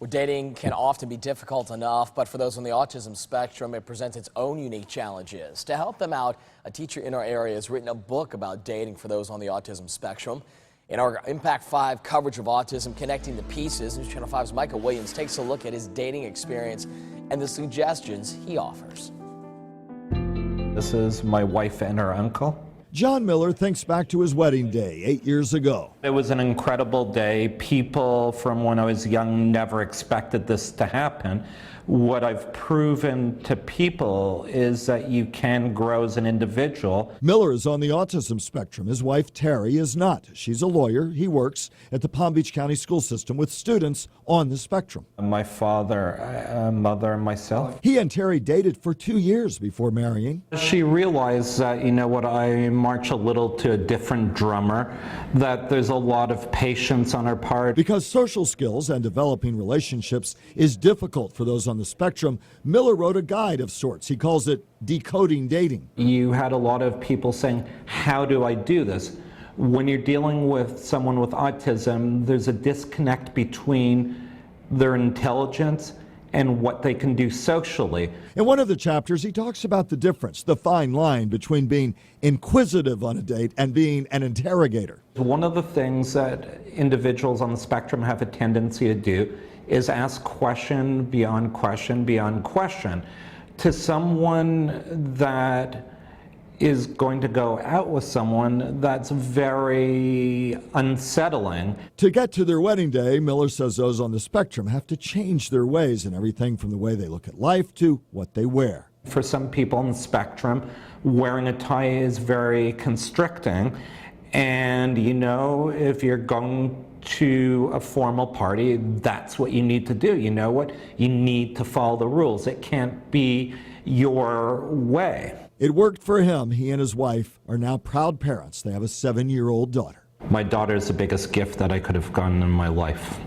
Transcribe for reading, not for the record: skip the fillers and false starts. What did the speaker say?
Well, dating can often be difficult enough, but for those on the autism spectrum, it presents its own unique challenges. To help them out, a teacher in our area has written a book about dating for those on the autism spectrum. In our Impact 5 coverage of autism, Connecting the Pieces, News Channel 5's Micah Williams takes a look at his dating experience and the suggestions he offers. This is my wife and her uncle. John Miller thinks back to his wedding day 8 years ago. It was an incredible day. People from when I was young never expected this to happen. What I've proven to people is that you can grow as an individual. Miller is on the autism spectrum. His wife, Terry, is not. She's a lawyer. He works at the Palm Beach County school system with students on the spectrum. My father, mother, and myself. He and Terry dated for 2 years before marrying. She realized that, you know what, I march a little to a different drummer, that there's a lot of patience on her part. Because social skills and developing relationships is difficult for those on the spectrum, Miller wrote a guide of sorts. He calls it Decoding Dating. You had a lot of people saying, how do I do this? When you're dealing with someone with autism, there's a disconnect between their intelligence and what they can do socially. In one of the chapters, he talks about the difference, the fine line between being inquisitive on a date and being an interrogator. One of the things that individuals on the spectrum have a tendency to do is ask question beyond question beyond question. To someone that is going to go out with someone, that's very unsettling. To get to their wedding day, Miller says those on the spectrum have to change their ways in everything from the way they look at life to what they wear. For some people on the spectrum, wearing a tie is very constricting. And you know, if you're going to a formal party, that's what you need to do. You know what? You need to follow the rules. It can't be your way. It worked for him. He and his wife are now proud parents. They have a 7-year-old daughter. My daughter is the biggest gift that I could have gotten in my life.